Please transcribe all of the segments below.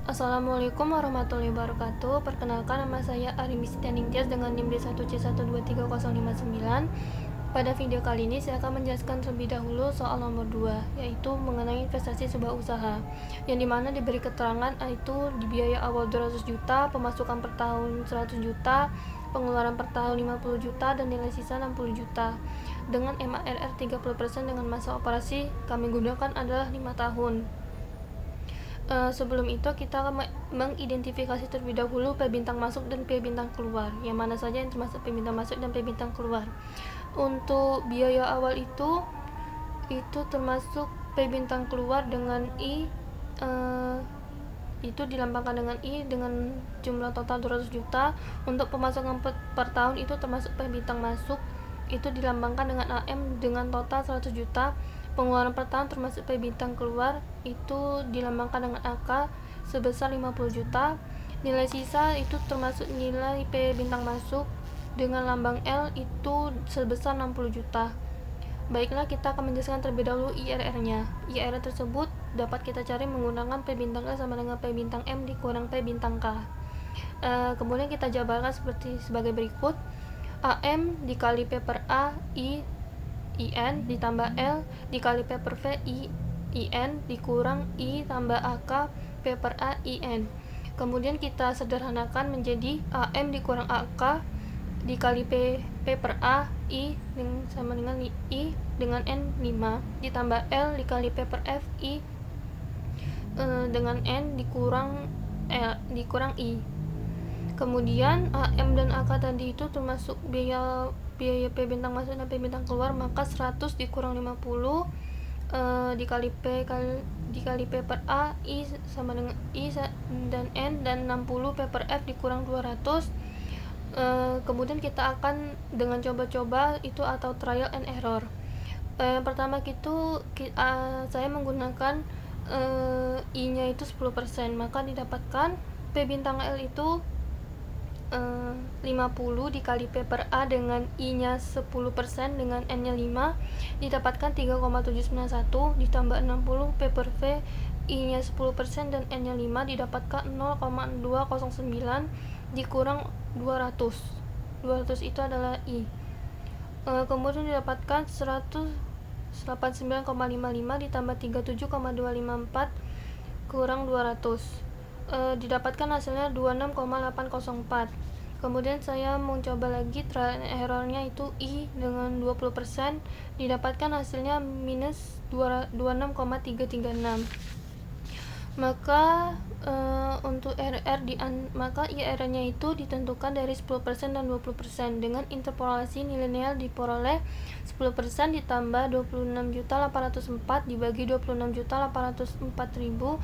Assalamualaikum warahmatullahi wabarakatuh. Perkenalkan, nama saya Arimi Sitianingtyas dengan NIM D1C123059. Pada video kali ini saya akan menjelaskan terlebih dahulu soal nomor 2, yaitu mengenai investasi sebuah usaha, yang dimana diberi keterangan yaitu di biaya awal 200 juta, pemasukan per tahun 100 juta, pengeluaran per tahun 50 juta, dan nilai sisa 60 juta. Dengan MARR 30% dengan masa operasi kami gunakan adalah 5 tahun. Sebelum itu kita akan mengidentifikasi terlebih dahulu P bintang masuk dan P bintang keluar, yang mana saja yang termasuk P bintang masuk dan P bintang keluar. Untuk biaya awal itu termasuk P bintang keluar dengan I, itu dilambangkan dengan I dengan jumlah total 200 juta. Untuk pemasukan per tahun itu termasuk P bintang masuk, itu dilambangkan dengan AM dengan total 100 juta. Pengeluaran per tahun termasuk P bintang keluar, itu dilambangkan dengan AK sebesar 50 juta. Nilai sisa itu termasuk nilai P bintang masuk dengan lambang L, itu sebesar 60 juta. Baiklah, kita akan menjelaskan terlebih dahulu IRR-nya. IRR tersebut dapat kita cari menggunakan P bintang L sama dengan P bintang M dikurang P bintang K. Kemudian kita jabarkan sebagai berikut. AM dikali P per A IN ditambah L dikali P per V IN dikurang I tambah AK P per A IN. Kemudian kita sederhanakan menjadi AM dikurang AK dikali P per A I sama dengan I dengan N 5 ditambah L dikali P per F I dengan N dikurang I. Kemudian AM dan AK tadi itu termasuk biaya P bintang masuk dan P bintang keluar, maka 100 dikurang 50 dikali P per A I sama dengan I dan N, dan 60 P per F dikurang 200. Kemudian kita akan dengan coba-coba itu atau trial and error. Pertama saya menggunakan I nya itu 10%, maka didapatkan P bintang L itu 50 dikali P per A dengan I nya 10% dengan N nya 5 didapatkan 3,791 ditambah 60 P per V I nya 10% dan N nya 5 didapatkan 0,209 dikurang 200 itu adalah I. Kemudian didapatkan 189,55 ditambah 37,254 kurang 200, didapatkan hasilnya 26,804. Kemudian saya mencoba lagi trial and errornya itu I dengan 20%, didapatkan hasilnya minus 26,336. Maka untuk maka IRR-nya itu ditentukan dari 10% dan 20%. Dengan interpolasi nilai diperoleh 10% ditambah 26.804 dibagi 26.804.000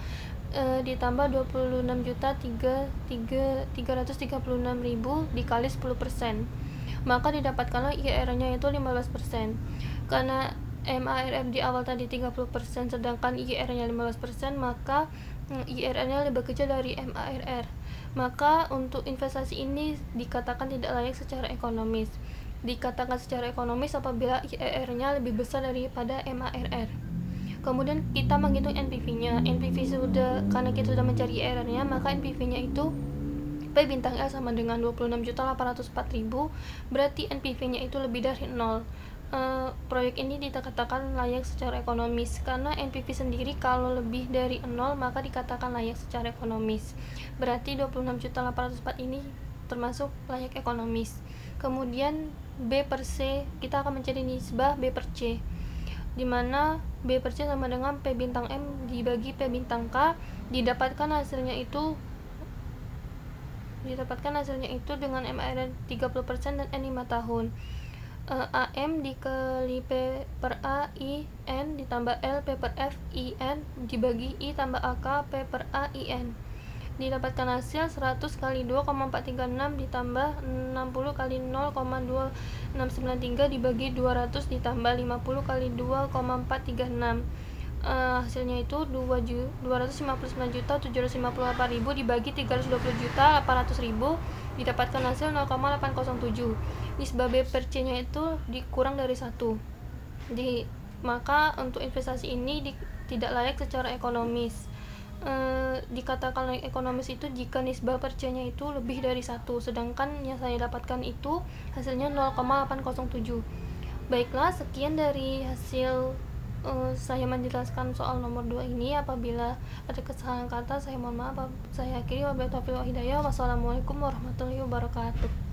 ditambah 26.336.000 dikali 10%, maka didapatkanlah IRR-nya itu 15%. Karena MARR di awal tadi 30% sedangkan IRR-nya 15%, maka IRR-nya lebih kecil dari MARR. Maka untuk investasi ini dikatakan tidak layak secara ekonomis. Dikatakan secara ekonomis apabila IRR-nya lebih besar daripada MARR. Kemudian kita menghitung NPV-nya. Karena kita sudah mencari IRR-nya, maka NPV-nya itu P bintang L sama dengan 26.804.000, berarti NPV-nya itu lebih dari 0. Proyek ini dikatakan layak secara ekonomis karena NPV sendiri kalau lebih dari 0 maka dikatakan layak secara ekonomis. Berarti 26.804 ini termasuk layak ekonomis. Kemudian B per C, kita akan mencari nisbah B per C, dimana B per C sama dengan P bintang M dibagi P bintang K, didapatkan hasilnya itu dengan MARR 30% dan N 5 tahun. AM dikali P per A I N ditambah L P per F I N dibagi I tambah AK P per A I N, didapatkan hasil 100 kali 2,436 ditambah 60 kali 0,2693 dibagi 200 ditambah 50 kali 2,436. Hasilnya itu 259.758.000 dibagi 320.800.000 didapatkan hasil 0,807. Nisbah B per C nya itu dikurang dari 1. Maka untuk investasi ini tidak layak secara ekonomis. dikatakan ekonomis itu jika nisbah percaya itu lebih dari 1, sedangkan yang saya dapatkan itu hasilnya 0,807. Baiklah, sekian dari hasil saya menjelaskan soal nomor 2 ini. Apabila ada kesalahan kata saya mohon maaf. Saya akhiri, wabillahi taufiq wal hidayah. Wassalamualaikum warahmatullahi wabarakatuh.